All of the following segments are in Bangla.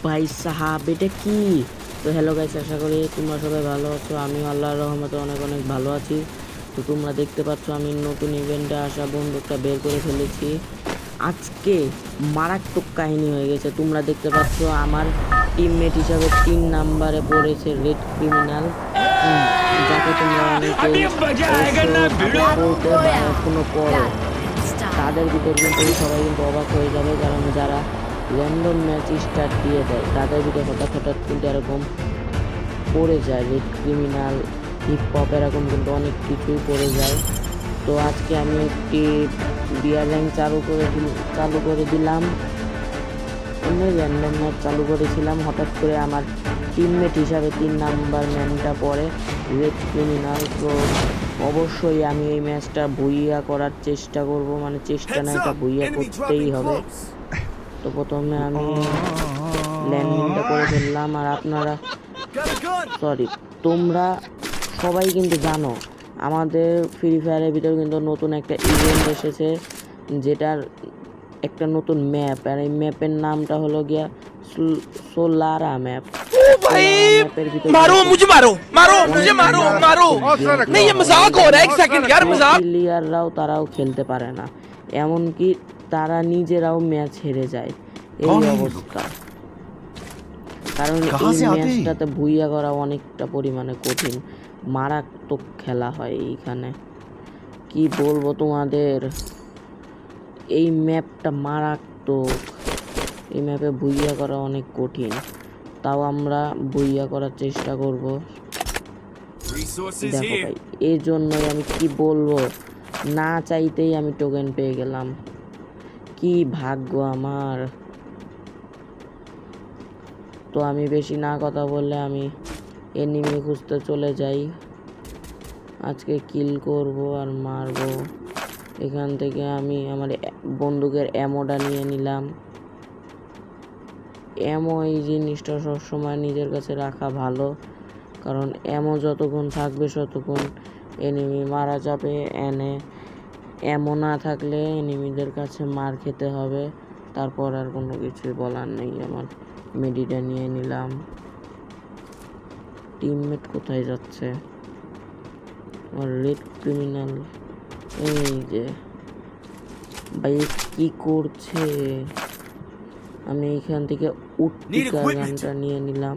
ভাই সাহাব এটা কি? তো হ্যালো গাইস, আশা করি তোমরা সবাই ভালো আছো। আমি আল্লাহর রহমতে অনেক অনেক ভালো আছি। তো তোমরা দেখতে পাচ্ছ আমি নতুন ইভেন্টে আসা বন্দুকটা বের করে ফেলেছি। আজকে মারাত্মক কাহিনী হয়ে গেছে। তোমরা দেখতে পাচ্ছ আমার টিমমেট হিসাবে 3 নাম্বারে পড়েছে রেড ক্রিমিনাল, যাকে তোমরা অনেকেই সাপোর্ট করতে বা এখনো করো। তাদের ভিতর কিন্তু সবাই কিন্তু অবাক হয়ে যাবে, কারণ যারা র্যান্ডম ম্যাচ স্টার্ট দিয়ে দেয় তাদের ভিতরে হঠাৎ হঠাৎ কিন্তু এরকম পড়ে যায়। রেড ক্রিমিনাল, হিপ হপ এরকম কিন্তু অনেক কিছুই পড়ে যায়। তো আজকে আমি একটি বিয়ার র্যাঙ্ক চালু করে দিলাম। এমনি র্যান্ডম ম্যাচ চালু করেছিলাম, হঠাৎ করে আমার টিমমেট হিসাবে 3 নাম্বার ম্যানটা পড়ে রেড ক্রিমিনাল। তো অবশ্যই আমি এই ম্যাচটা ভুইয়া করার চেষ্টা করব, মানে চেষ্টা না, এটা ভুইয়া করতেই হবে। তো প্রথমে আমি ল্যান্ডিংটা করে ফেললাম। আর আপনারা তোমরা সবাই কিন্তু জানো আমাদের ফ্রি ফায়ারের ভিতরে কিন্তু নতুন একটা ইভেন্ট এসেছে, যেটার একটা নতুন ম্যাপ, আর এই ম্যাপের নামটা হলো গিয়া সোলারা ম্যাপ। প্লেয়াররাও তারাও খেলতে পারে না, এমনকি তারা নিজেরাও ম্যাচ হেরে যায়, এই অবস্থা। কারণ এই ম্যাচটাতে ভুইয়া করা অনেকটা পরিমাণে কঠিন, মারাত্মক খেলা হয় এইখানে। কি বলবো তোমাদের, এই ম্যাপটা মারাত্মক। এই ম্যাপে ভুইয়া করা অনেক কঠিন, তাও আমরা ভুইয়া করার চেষ্টা করব। দেখো ভাই, এই জন্যই আমি কি বলবো, না চাইতেই আমি টোকেন পেয়ে গেলাম। কি ভাগ্য আমার। তো আমি বেশি না কথা বললে আমি এনিমি খুঁজতে চলে যাই। আজকে কিল করব আর মারবো। এখান থেকে আমি আমার বন্দুকের অ্যামোটা নিয়ে নিলাম। অ্যামো এই জিনিসটা সবসময় নিজের কাছে রাখা ভালো, কারণ অ্যামো যতক্ষণ থাকবে ততক্ষণ এনিমি মারা যাবে। অ্যামো না থাকলে এনিমিদের কাছে মার খেতে হবে। তারপর আর কোনো কিছুই বলার নেই। আমার মেডিটা নিয়ে নিলাম। টিমমেট কোথায় যাচ্ছে? আমার রেড ক্রিমিনাল এই যে ভাই কি করছে। আমি এইখান থেকে উট্টিকা গানটা নিয়ে নিলাম।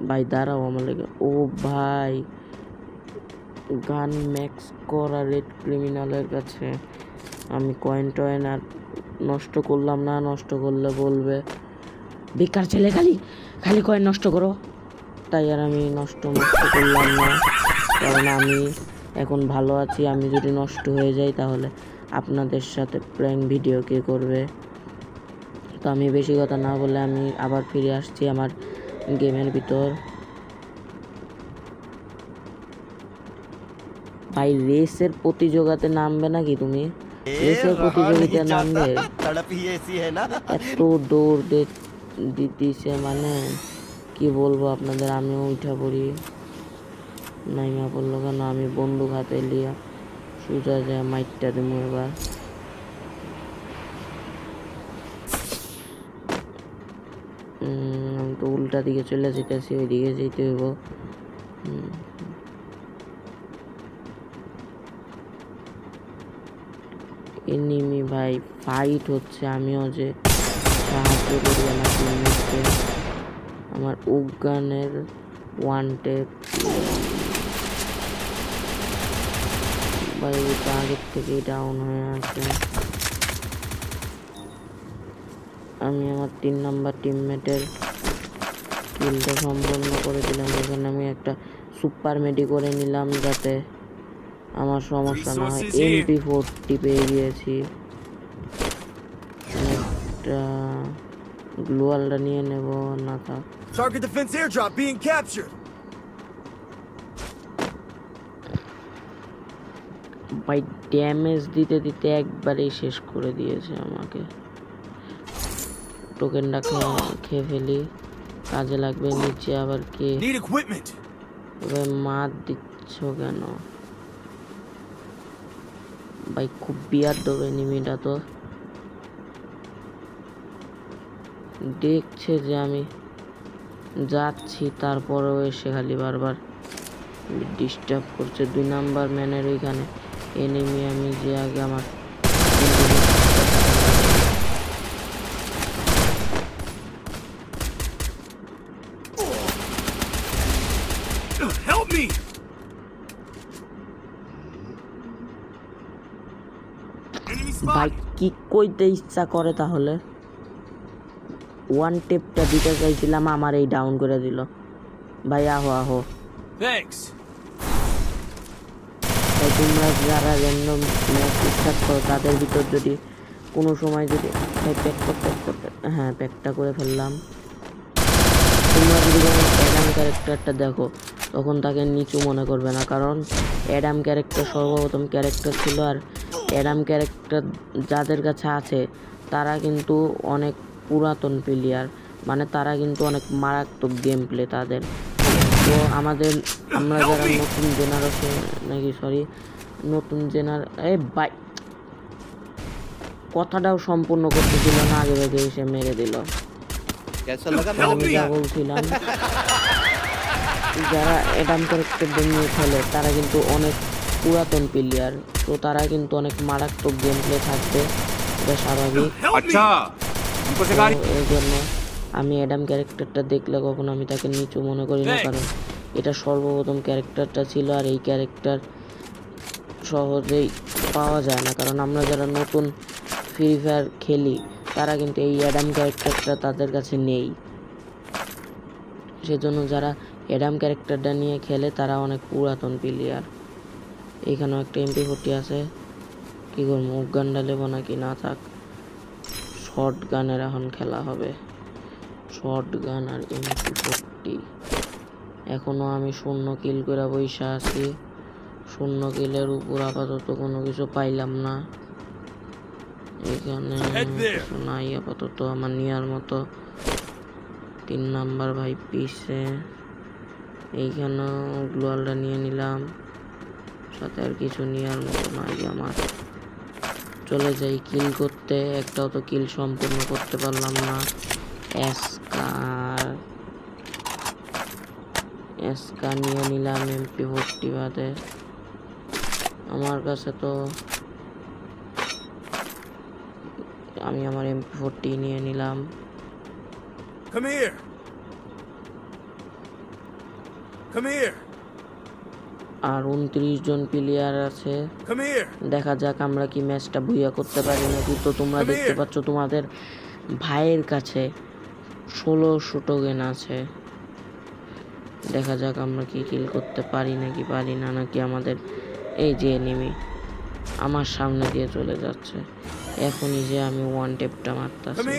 ভাই দাঁড়াও আমার লেগে। ও ভাই, গান ম্যাক্স করা রেড ক্রিমিনালের কাছে। আমি কয়েন টয়েন আর নষ্ট করলাম না, নষ্ট করলে বলবে বেকার ছেলে, খালি খালি কয়েন নষ্ট করো। তাই আর আমি নষ্ট করলাম না, কারণ আমি এখন ভালো আছি। আমি যদি নষ্ট হয়ে যাই তাহলে আপনাদের সাথে প্র্যাঙ্ক ভিডিও কে করবে। তো আমি বেশি কথা না বলে আমি আবার ফিরে আসছি আমার গেমের ভিতর। ভাই রেসের প্রতিযোগিতাতে নামবে নাকি তুমি? রেসের প্রতিযোগিতায় নামবে? এত দৌড় দিতেছে, মানে কি বলবো আপনাদের। আমিও উঠা পড়ি, নাইমা পড়লো কেন। আমি বন্দুক হাতে লিয়া সোজা যায় মাইটটা দেবো এবার। আমি তো উল্টা দিকে চলে যেতেছি, ওই দিকে যেতে হইব। এনিমি ভাই ফাইট হচ্ছে, আমিও যে সাহায্য করি আমার টিমমেটকে। আমার উগানের ওয়ান টেপ ভাই, ওটা আগের থেকেই ডাউন হয়ে আছে। আমি আমার 3 নাম্বার টিমমেটের কিলটা সম্পন্ন করে দিলাম। এখানে আমি একটা সুপার মেডি করে নিলাম যাতে আমার সমস্যা না হয়। MP40 পেয়ে গিয়েছি। একটা গ্লুয়ালটা নিয়ে নেব না থাক। ভাই ড্যামেজ দিতে দিতে একবারেই শেষ করে দিয়েছে আমাকে। টোকেনটা খেয়ে ফেলি, কাজে লাগবে। নিচে আবার কে মার দিচ্ছ কেন? ভাই খুব বিয়াদব এনিমিটা তো, দেখছে যে আমি যাচ্ছি তারপরেও এসে খালি বারবার ডিস্টার্ব করছে। 2 নাম্বার ম্যানের ওইখানে এনিমি, আমি যে আগে আমার ভাই কি কইতে ইচ্ছা করে তাহলে, ওয়ান টেপটা দিতে চাইছিলাম, আমার এই ডাউন করে দিল। ভাই আহো আহো, তাই তোমরা যারা র্যান্ডম ম্যাচ স্টার্ট করো তাদের ভিতর যদি কোনো সময় যদি প্যাক করতে হ্যাঁ প্যাকটা করে ফেললাম, তোমরা যদি অ্যাডাম ক্যারেক্টারটা দেখো তখন তাকে নিচু মনে করবে না, কারণ অ্যাডাম ক্যারেক্টার সর্বপ্রথম ক্যারেক্টার ছিল। আর অ্যাডাম ক্যারেক্টার যাদের কাছে আছে তারা কিন্তু অনেক পুরাতন প্লেয়ার, মানে তারা কিন্তু অনেক মারাত্মক গেম প্লে তাদের। তো আমরা যারা নতুন জেনারেশন নতুন ভাই কথাটাও সম্পূর্ণ করতে দিল না, আগে ভাগে এসে মেরে দিল। আমি যা বলছিলাম, যারা অ্যাডাম ক্যারেক্টার নিয়ে খেলে তারা কিন্তু অনেক পুরাতন প্লেয়ার, তো তারা কিন্তু অনেক মারাত্মক গেম প্লে থাকবে, এটা স্বাভাবিক। এই জন্য আমি অ্যাডাম ক্যারেক্টারটা দেখলে কখনো আমি তাকে নিচু মনে করি না, কারণ এটা সর্বপ্রথম ক্যারেক্টারটা ছিল। আর এই ক্যারেক্টার সহজেই পাওয়া যায় না, কারণ আমরা যারা নতুন ফ্রি ফায়ার খেলি তারা কিন্তু এই অ্যাডাম ক্যারেক্টারটা তাদের কাছে নেই। সেজন্য যারা অ্যাডাম ক্যারেক্টারটা নিয়ে খেলে তারা অনেক পুরাতন প্লেয়ার। এইখানেও একটা MP40 আছে, কি করবো, মুখ গান ডালেবো নাকি, না থাক, শর্ট গানের এখন খেলা হবে, শর্ট গান আর MP40। এখনো আমি 0 কিল করে বইসা আছি, 0 কিলের উপর আপাতত কোনো কিছু পাইলাম না। এখানে কিছু নাই আপাতত আমার নেওয়ার মতো। 3 নাম্বার ভাই পিছে, এইখানেও গ্লোয়ালটা নিয়ে নিলাম, সাথে আর কিছু নেওয়ার মতো নাই আমার। চলে যাই কিল করতে, একটাও তো কিল সম্পূর্ণ করতে পারলাম না। এসকা নিয়ে নিলাম, MP40 বাদে আমার কাছে তো আমি আমার MP40 নিয়ে নিলাম। আর 29 জন প্লেয়ার আছে, দেখা যাক আমরা কি ম্যাচটা বুইয়া করতে পারি নাকি। তো তোমরা দেখতে পাচ্ছ তোমাদের ভাইয়ের কাছে 1600 টোকেন আছে, দেখা যাক আমরা কি কিল করতে পারি না, নাকি আমাদের এই যে এনিমি আমার সামনে দিয়ে চলে যাচ্ছে, এখনই যে আমি ওয়ান টেপটা মারতাছি।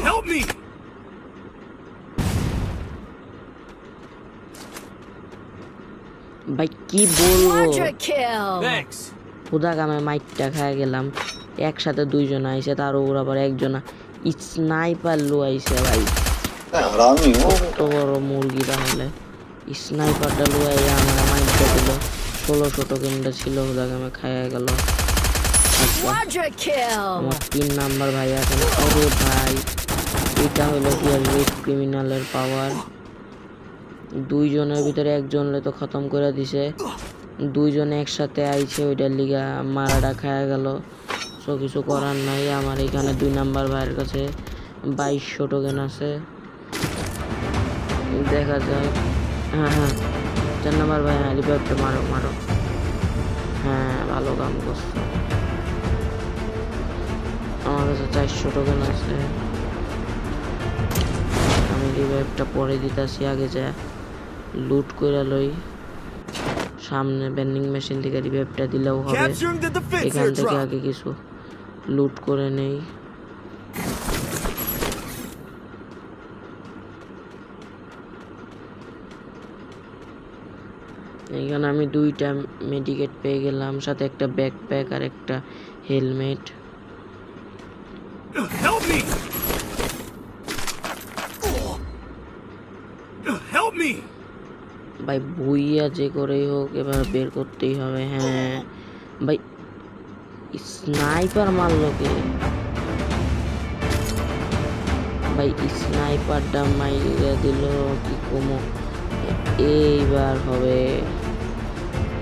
Help me! ভাই কি বলবো, খুদা গামে মাইটটা খায় গেলাম। একসাথে 2 জন আইছে, তার উপর আবার একজন স্নাইপার লো আইছে। ভাই কত বড় মুরগি, তাহলে স্নাইপারটা লো আইয়া আমার মাইটটা দিল। 1600 টোকেনটা ছিল, খুদা গামে খায় গেল। আমার 3 নাম্বার ভাই এখন। আরে ভাই এটা হলো কি রেড ক্রিমিনালের পাওয়ার, 2 জনের ভিতরে একজনলে তো খতম করে দিছে, 2 জন একসাথে আইছে, ওইটার লিগা মারাটা খায়া গেল। সো কিছু করার নাই। আমার এখানে 2 নাম্বার ভাইয়ের কাছে 2200 টোকেন আছে, দেখা যায়। হ্যাঁ 4 নাম্বার ভাই, হ্যাঁ রিভাইভটা মারো। হ্যাঁ ভালো কাম করছো। আমার কাছে 400 টোকেন আছে, আমি রিভাইভটা পরে দিতেছি, আগে যা লুট করে লই। সামনে ভেন্ডিং মেশিন থেকে রিভাইভটা দিলেও হবে। এখান থেকে আগে কিছু লুট করে নেই। এখানে আমি 2টা মেডিকেট পেয়ে গেলাম, সাথে একটা ব্যাকপ্যাক আর একটা হেলমেট। ভাই ভুইয়া যে করেই হোক এবার বের করতেই হবে। হ্যাঁ ভাই, স্নাইপার মারলো কে ভাই? স্নাইপারটা মাইরে দিল কি কমো। এইবার হবে,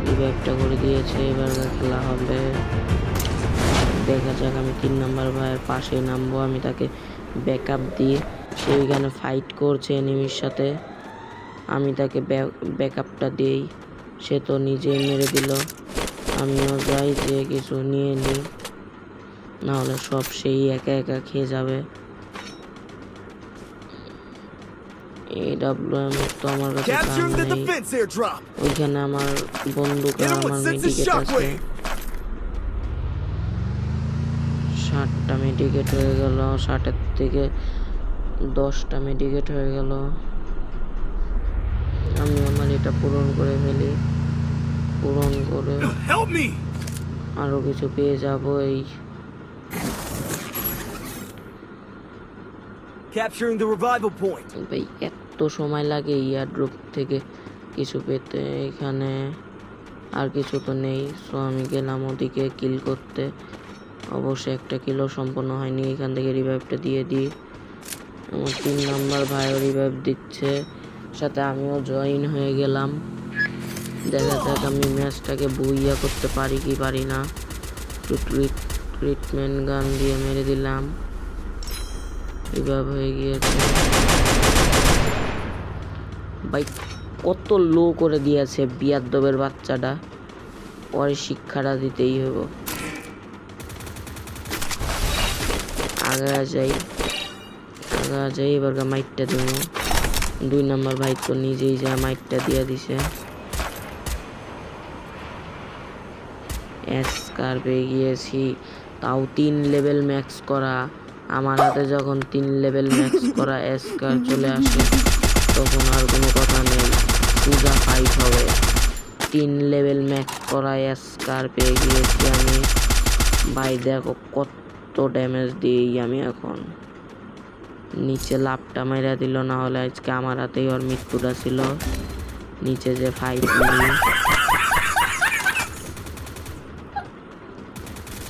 রিভাইভটা করে দিয়েছে, এবার খেলা হবে। দেখা যাক, আমি 3 নাম্বার ভাইয়ের পাশে নামবো, আমি তাকে ব্যাকআপ দিই। সে ওইখানে ফাইট করছে এনিমির সাথে, আমি তাকে ব্যাকআপটা দিই। সে তো নিজেই মেরে দিল। আমিও যাই যে কিছু নিয়ে নিই, নাহলে সব সেই একা একা খেয়ে যাবে। AWM তো আমার কাছে নেই। ওইখানে আমার বন্দুক আর আমার মেডিকেট আছে। 60টা মেডিকেট হয়ে গেল, 60-এর থেকে 10টা মেডিকেট হয়ে গেল। আমি আমার এটা পূরণ করে ফেলি, পূরণ করে আরো কিছু পেয়ে যাবো। এই Capturing the revival point. ভাই এত সময় লাগে এয়ারড্রপ থেকে কিছু পেতে। এখানে আর কিছু তো নেই, সো আমি গেলাম ওদিকে কিল করতে। অবশ্যই একটা কিলও সম্পন্ন হয়নি। এখান থেকে রিভাইভটা দিয়ে দিই। আমার 3 নাম্বার ভাইও রিভাইভ দিচ্ছে, সাথে আমিও জয়েন হয়ে গেলাম। দেখা যাক আমি ম্যাচটাকে বুইয়া করতে পারি কি পারি না। ট্রিটমেন্ট গান দিয়ে মেরে দিলাম, রিভাইভ হয়ে গিয়েছে। ভাই কত লো করে দিয়েছে বিয়াদ্দবের বাচ্চাটা, পরে শিক্ষাটা দিতেই হইব। আগা যাই, এবার মাইটটা দেব। 2 নাম্বার ভাই তো নিজেই যা মাইটটা দিয়ে দিছে। এসকার পেয়ে গিয়েছি, তাও 3 লেভেল ম্যাক্স করা। আমার হাতে যখন 3 লেভেল ম্যাক্স করা এসকার চলে আসে, তখন আর কোনো কথা নেই, পূজা ফাইট হবে। 3 লেভেল ম্যাক্স করা এসকার পেয়ে গিয়েছি আমি। ভাই দেখো কত ড্যামেজ দিই আমি এখন। নিচে লাভটা মেরা দিল, না হলে আজকে আমার হাতেই ওর মৃত্যুটা ছিল। নিচে যে ফাইট নিই।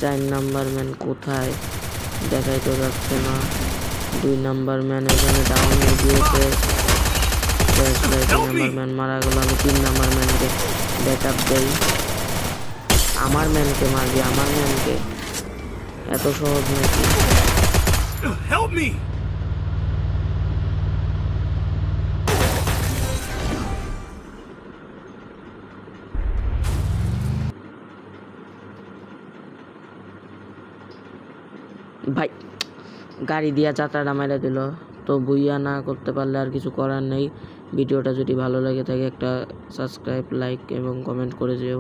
4 নাম্বার ম্যান কোথায় দেখাই তো যাচ্ছে না। 2 নাম্বার ম্যান এখানে ডাউন হয়ে গিয়েছে। 2 নাম্বার ম্যান মারা গেল। আমি 3 নাম্বার ম্যানকে ব্যাকআপ দেই। আমার ম্যানকে মারবি? আমার ম্যানকে? এত সহজ নাকি? ভাই গাড়ি দিয়া চাতাটা মেরে দিল। তো বুইয়া না করতে পারলে আর কিছু করার নেই। ভিডিওটা যদি ভালো লাগে থাকে একটা সাবস্ক্রাইব, লাইক এবং কমেন্ট করে যেও।